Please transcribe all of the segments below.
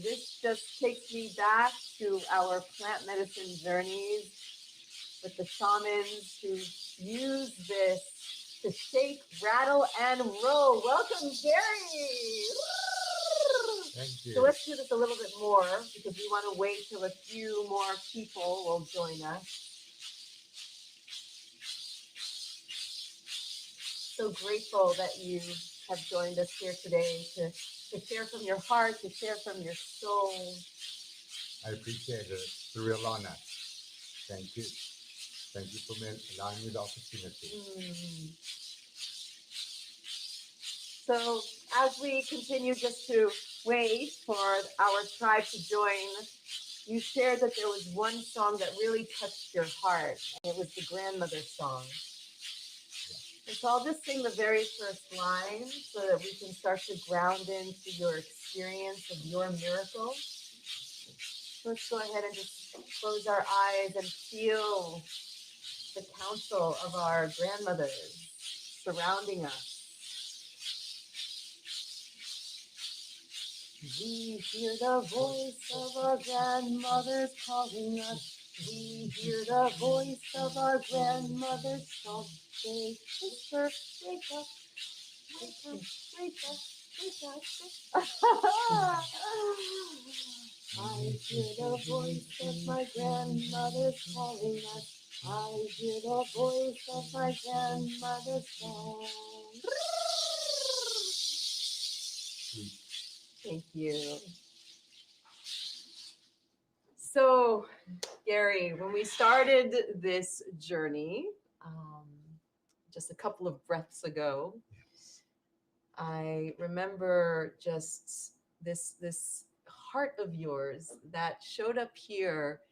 this just takes me back to our plant medicine journeys with the shamans who use this to shake, rattle, and roll. Welcome, Gary. Thank you. So let's do this a little bit more because we want to wait till a few more people will join us. So grateful that you have joined us here today to share from your heart, to share from your soul. I appreciate it. It's a real honor. Thank you. Thank you for allowing me the opportunity. So as we continue just to wait for our tribe to join, you shared that there was one song that really touched your heart, and it was the grandmother song. And so I'll just sing the very first line so that we can start to ground into your experience of your miracle. Let's go ahead and just close our eyes and feel the counsel of our grandmothers surrounding us. We hear the voice of our grandmothers calling us. We hear the voice of our grandmothers song. They whisper, wake up, wake up, wake up, wake up. I hear the voice of my grandmother's calling us. I hear the voice of my grandmother's song. Thank you. So, Gary, when we started this journey, just a couple of breaths ago, I remember just this heart of yours that showed up here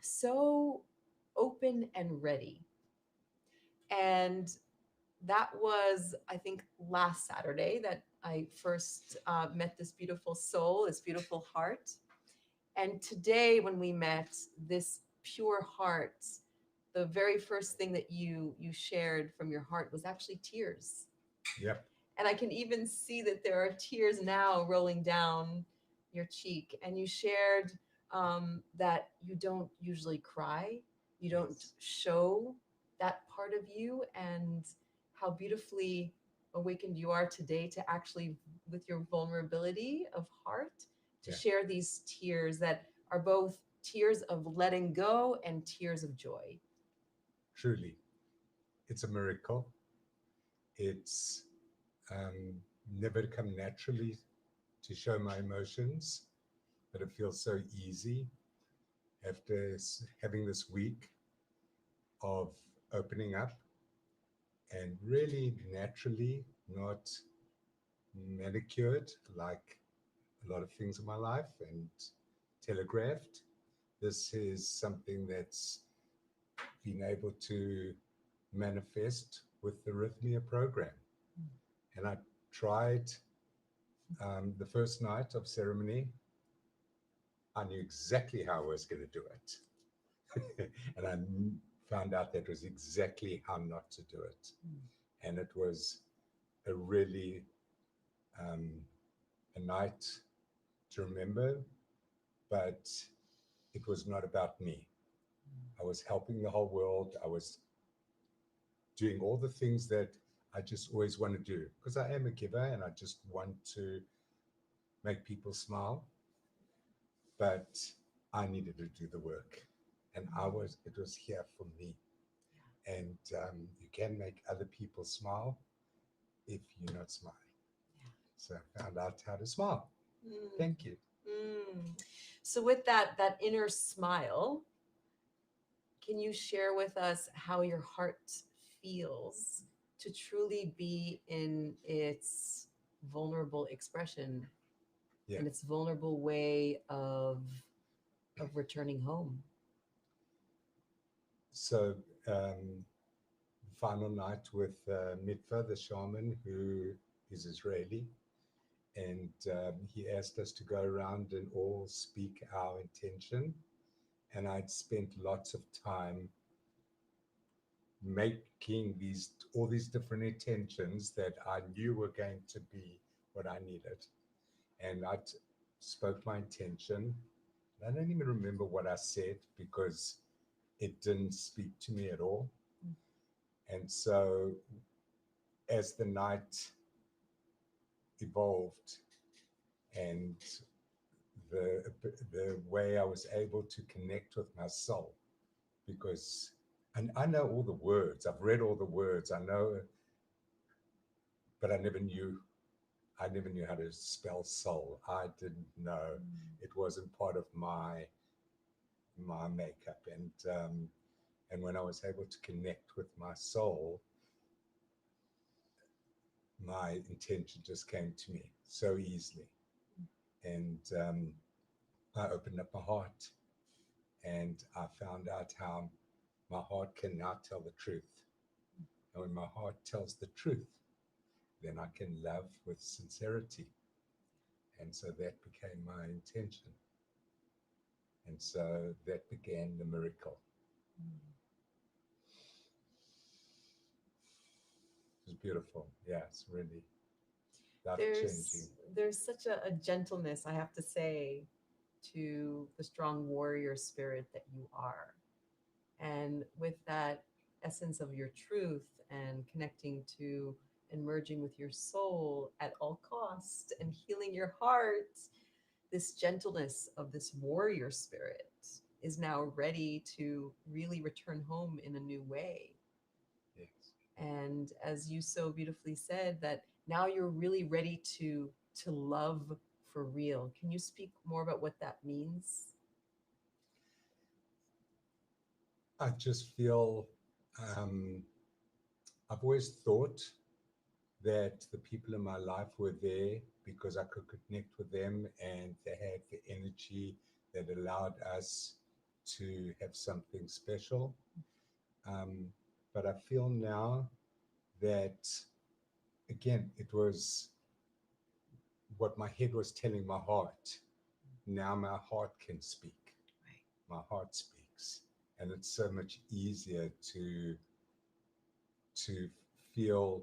so open and ready. And that was, I think, last Saturday that I first met this beautiful soul, this beautiful heart. And today when we met, this pure heart, the very first thing that you shared from your heart was actually tears. Yep. And I can even see that there are tears now rolling down your cheek. And you shared that you don't usually cry. You don't show that part of you, and how beautifully awakened you are today to actually, with your vulnerability of heart, to share these tears that are both tears of letting go and tears of joy. Truly, it's a miracle. It's never come naturally to show my emotions, but it feels so easy after having this week of opening up and really naturally, not manicured like a lot of things in my life and telegraphed. This is something that's been able to manifest with the Rhythmia program. And I tried the first night of ceremony. I knew exactly how I was going to do it. And I found out that was exactly how not to do it. And it was a really a night to remember, but it was not about me. I was helping the whole world. I was doing all the things that I just always want to do, because I am a giver and I just want to make people smile. But I needed to do the work, and it was here for me. And you can make other people smile if you're not smiling. So I found out how to smile. Thank you. So with that inner smile, can you share with us how your heart feels to truly be in its vulnerable expression and its vulnerable way of returning home? So final night with Mitva, the shaman, who is Israeli, and he asked us to go around and all speak our intention. And I'd spent lots of time making all these different intentions that I knew were going to be what I needed. And I'd spoke my intention. I don't even remember what I said because it didn't speak to me at all. And so as the night evolved and the way I was able to connect with my soul, because and I know all the words, I've read all the words, I know, but I never knew how to spell soul. I didn't know. It wasn't part of my makeup. And when I was able to connect with my soul, my intention just came to me so easily. And I opened up my heart, and I found out how my heart can now tell the truth. And when my heart tells the truth, then I can love with sincerity. And so that became my intention. And so that began the miracle. It was beautiful. Yeah, it's really life changing. There's such a gentleness, I have to say, to the strong warrior spirit that you are. And with that essence of your truth and connecting to and merging with your soul at all cost and healing your heart, this gentleness of this warrior spirit is now ready to really return home in a new way. Yes. And as you so beautifully said, that now you're really ready to love for real. Can you speak more about what that means? I just feel um, I've always thought that the people in my life were there because I could connect with them and they had the energy that allowed us to have something special. Um, but I feel now that, again, it was what my head was telling my heart. Now my heart can speak. Right. My heart speaks. And it's so much easier to feel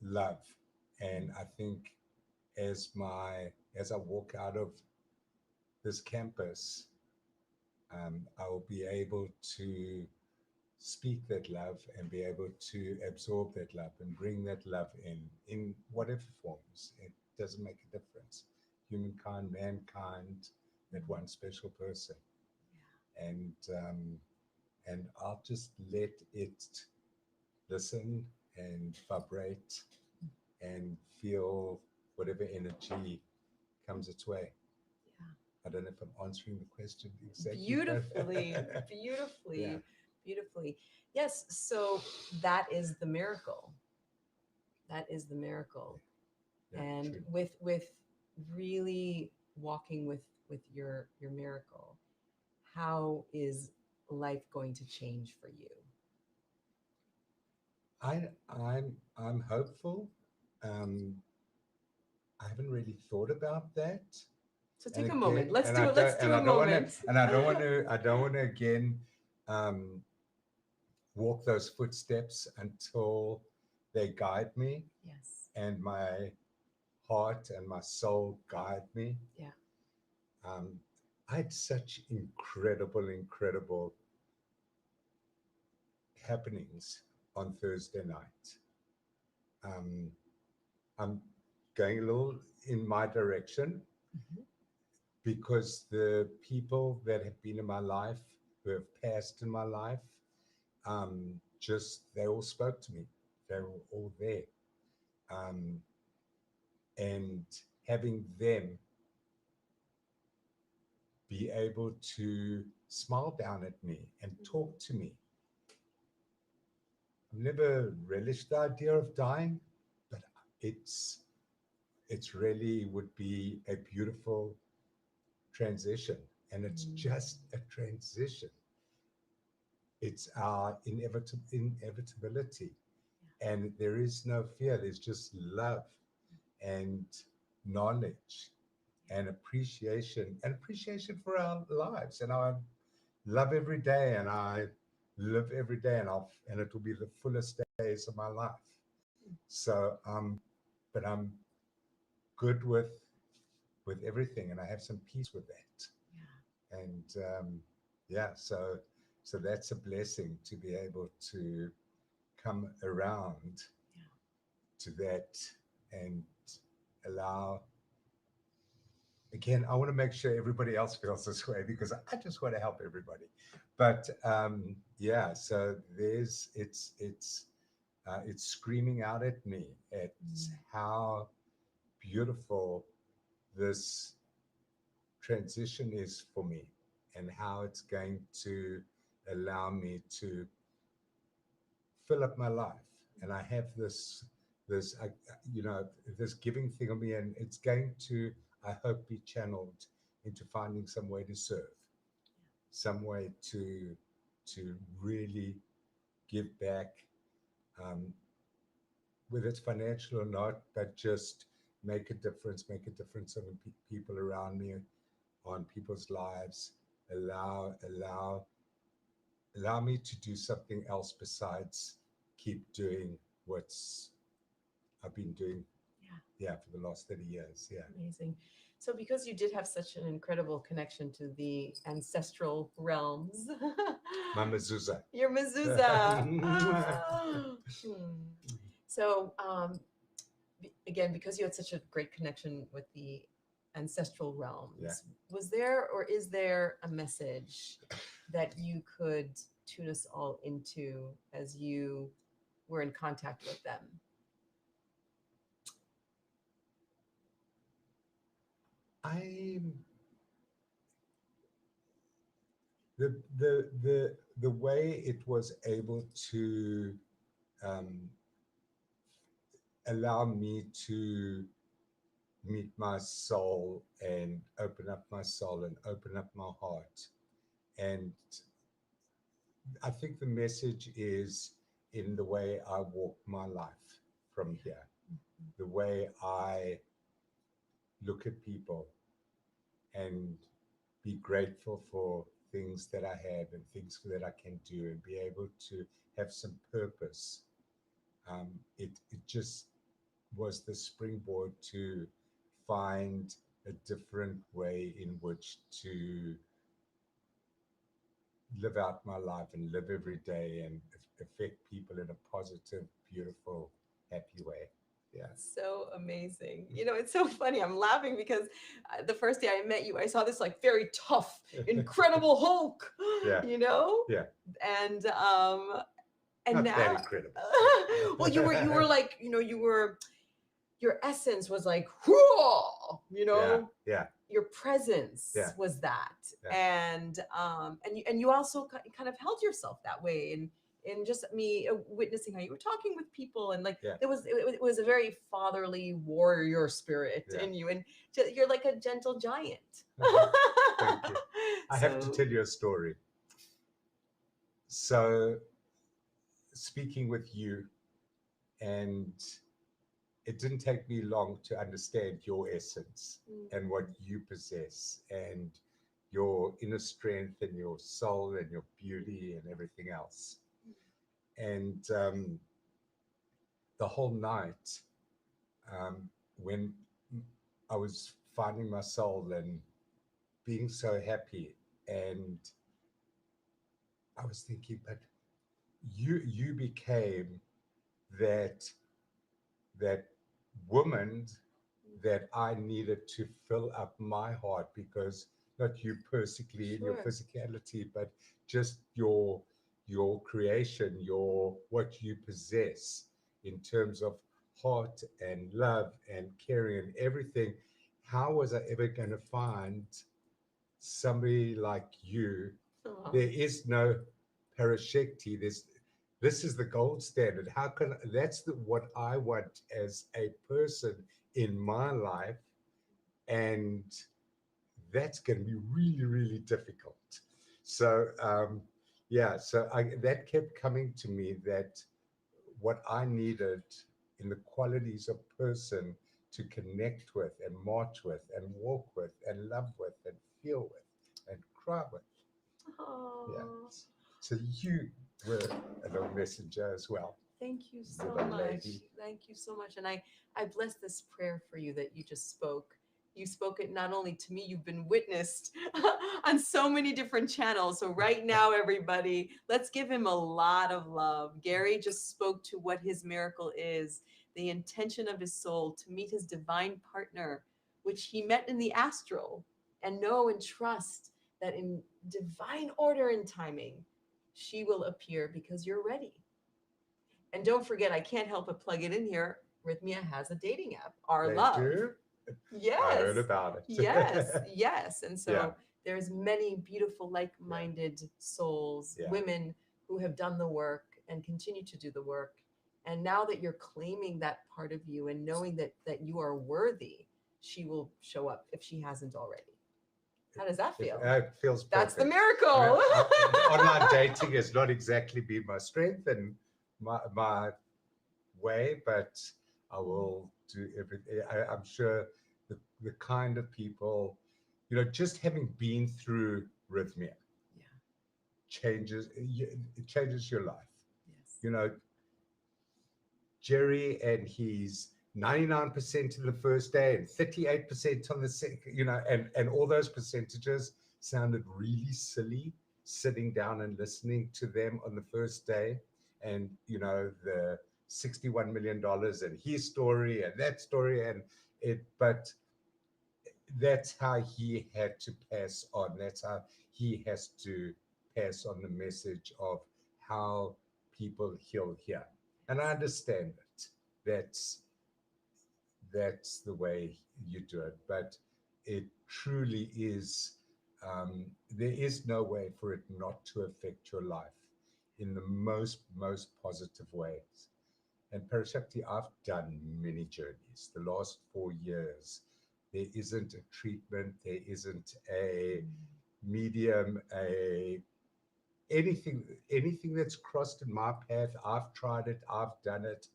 love. And I think as I walk out of this campus, I will be able to speak that love and be able to absorb that love and bring that love in whatever forms. It doesn't make a difference. Humankind, mankind, that one special person, and I'll just let it listen and vibrate and feel whatever energy comes its way. Yeah. I don't know if I'm answering the question exactly. Beautifully, Yeah, beautifully, beautifully. Yes. So that is the miracle. That is the miracle. yeah, And true. with really walking with your miracle, how is life going to change for you? I'm hopeful. Um, I haven't really thought about that. So And take a moment. again, Let's do it. Let's do a moment. I don't want to again um, walk those footsteps until they guide me Yes. and my heart and my soul guide me. Yeah. Um, I had such incredible happenings on Thursday night. Um, I'm going a little in my direction Mhm. because the people that have been in my life, who have passed in my life, just they all spoke to me. They were all there. Um, and having them be able to smile down at me and talk to me. I've never relished the idea of dying, but it's it's really would be a beautiful transition. And it's Mm. just a transition. It's our inevitability. And there is no fear, there's just love and knowledge and appreciation for our lives. And I love every day and I live every day and it will be the fullest days of my life. So but I'm good with with everything, and I have some peace with that. Yeah. And yeah, so that's a blessing to be able to come around Yeah. to that and allow. Again, I want to make sure everybody else feels this way because I just want to help everybody. But yeah, so there's it's screaming out at me at how beautiful this transition is for me and how it's going to allow me to fill up my life. And I have this you know, this giving thing on me, and it's going to, I hope, be channeled into finding some way to serve, some way to really give back, um, whether it's financial or not, but just make a difference on the people around me, on people's lives. Allow me to do something else besides keep doing what's I've been doing, Yeah. yeah, for the last 30 years. Yeah. Amazing. So, because you did have such an incredible connection to the ancestral realms, My mezuzah. your mezuzah. Hmm. So, again, because you had such a great connection with the ancestral Yeah. realms, was there or is there a message that you could tune us all into as you were in contact with them? I the way it was able to um, allow me to meet my soul and open up my soul and open up my heart. And I think the message is in the way I walk my life from here, the way I look at people and be grateful for things that I have and things that I can do and be able to have some purpose. It just was the springboard to find a different way in which to live out my life and live every day and affect people in a positive, beautiful, happy way. Yeah. So amazing. You know, it's so funny. I'm laughing because the first day I met you, I saw this like very tough, incredible Hulk, Yeah. you know? Yeah. And Not that now incredible. well, you were like, you know, your essence was like, whoa, you Yeah. know, Yeah. your presence Yeah. was that. Yeah. And you also kind of held yourself that way, and just me witnessing how you were talking with people, and like Yeah. it was a very fatherly warrior spirit Yeah. in you, and you're like a gentle giant. Thank you. I have to So tell you a story. So, speaking with you, and it didn't take me long to understand your essence and what you possess and your inner strength and your soul and your beauty and everything else. And the whole night, when I was finding my soul and being so happy, and I was thinking, but you became that that woman that I needed to fill up my heart, because not you personally in your sure. physicality, but just your creation, your what you possess in terms of heart and love and caring and everything. How was I ever going to find somebody like you? Aw. There is no Parashakti. This is the gold standard. How can that's what I want as a person in my life, and that's going to be really, really difficult. So yeah, so that kept coming to me, that what I needed in the qualities of person to connect with and march with and walk with and love with and feel with and cry with. Yeah. Aw. So you were a little messenger as well. Thank you so Little much. lady. Thank you so much. And I bless this prayer for you that you just spoke. You spoke it not only to me, you've been witnessed on so many different channels. So right now, everybody, let's give him a lot of love. Gary just spoke to what his miracle is, the intention of his soul to meet his divine partner, which he met in the astral, and know and trust that in divine order and timing, she will appear because you're ready. And don't forget, I can't help but plug it in here. Rhythmia has a dating app, Our They Love. do. I Yes. heard about it. Yes. Yes. And so Yeah. there's many beautiful, like-minded souls, Yeah. women who have done the work and continue to do the work. And now that you're claiming that part of you and knowing that you are worthy, she will show up if she hasn't already. How does that feel? It feels perfect. That's the miracle. Online dating has not exactly been my strength and my way, but I will do everything. I'm sure the kind of people, just having been through Rhythmia Yeah. it changes your life. Yes. Jerry and he's 99% in the first day and 38% on the second, and all those percentages sounded really silly sitting down and listening to them on the first day. And, the $61 million and his story and that story but that's how he had to pass on. That's how he has to pass on the message of how people heal here. And I understand it. That's the way you do it. But it truly is, there is no way for it not to affect your life in the most positive ways. And Parashakti, I've done many journeys. The last 4 years, there isn't a treatment, there isn't a medium, anything that's crossed in my path. I've tried it, I've done it.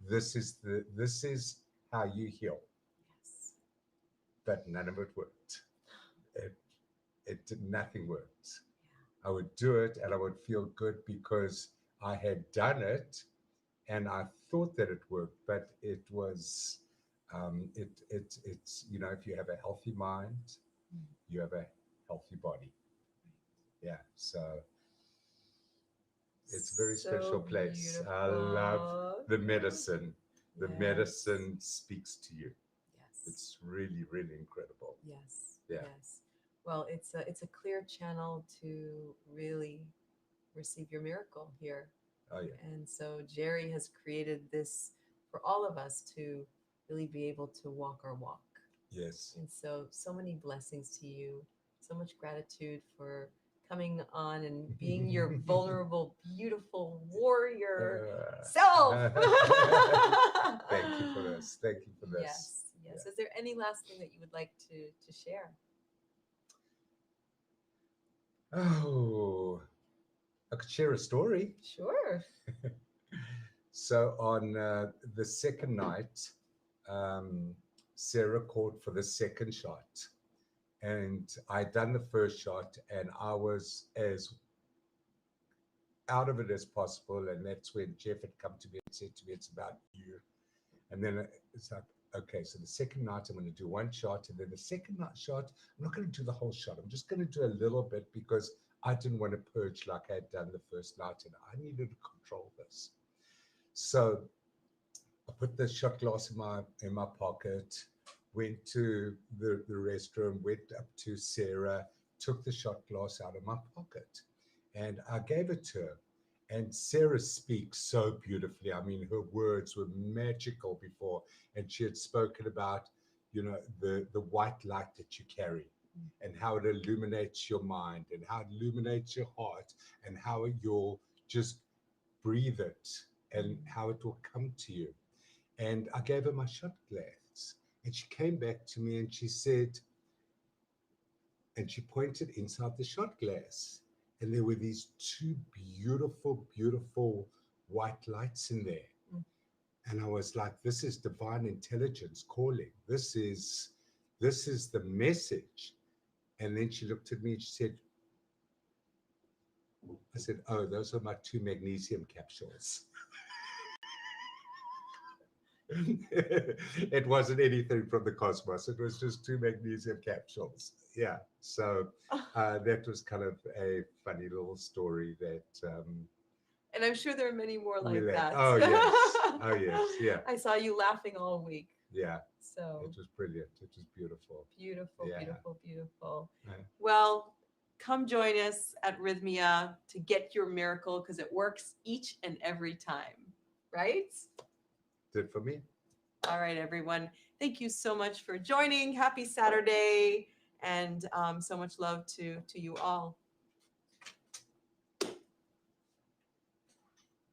This is how you heal. Yes. But none of it worked. It, nothing worked. I would do it and I would feel good because I had done it and I thought that it worked, but it was, it's if you have a healthy mind, you have a healthy body. Yeah, so it's a very So special place. beautiful. I love the medicine. The Yes. medicine speaks to you. Yes. It's really, really incredible. Yes. Yeah. Yes. Well, it's a clear channel to really receive your miracle here. Oh yeah. And so Jerry has created this for all of us to really be able to walk our walk. Yes. And so many blessings to you. So much gratitude for coming on and being your vulnerable, beautiful warrior self. Thank you for this. Thank you for this. Yes. Yes. Yeah. Is there any last thing that you would like to share? Oh, I could share a story. Sure. So on the second night, Sarah called for the second shot, and I'd done the first shot, and I was as out of it as possible. And that's when Jeff had come to me and said to me, "It's about you." And then it's like, okay, so the second night I'm going to do one shot, and then the second night shot, I'm not going to do the whole shot. I'm just going to do a little bit because I didn't want to purge like I had done the first night, and I needed to control this. So I put the shot glass in my pocket, went to the restroom, went up to Sarah, took the shot glass out of my pocket, and I gave it to her. And Sarah speaks so beautifully. I mean, her words were magical before, and she had spoken about, the white light that you carry, and how it illuminates your mind, and how it illuminates your heart, and how you'll just breathe it, and how it will come to you. And I gave her my shot glass, and she came back to me and she said, and she pointed inside the shot glass, and there were these two beautiful, beautiful white lights in there. And I was like, this is divine intelligence calling. This is the message. And then she looked at me and she said, I said, oh, those are my two magnesium capsules. It wasn't anything from the cosmos. It was just two magnesium capsules. Yeah. So that was kind of a funny little story that And I'm sure there are many more we like let. that. Oh yes. Oh yes. Yeah. I saw you laughing all week. Yeah. So It was brilliant. It was beautiful. beautiful, Yeah. beautiful, beautiful. Uh, Well, come join us at Rhythmia to get your miracle because it works each and every time, right? Did for me. All right, everyone. Thank you so much for joining. Happy Saturday, and so much love to you all.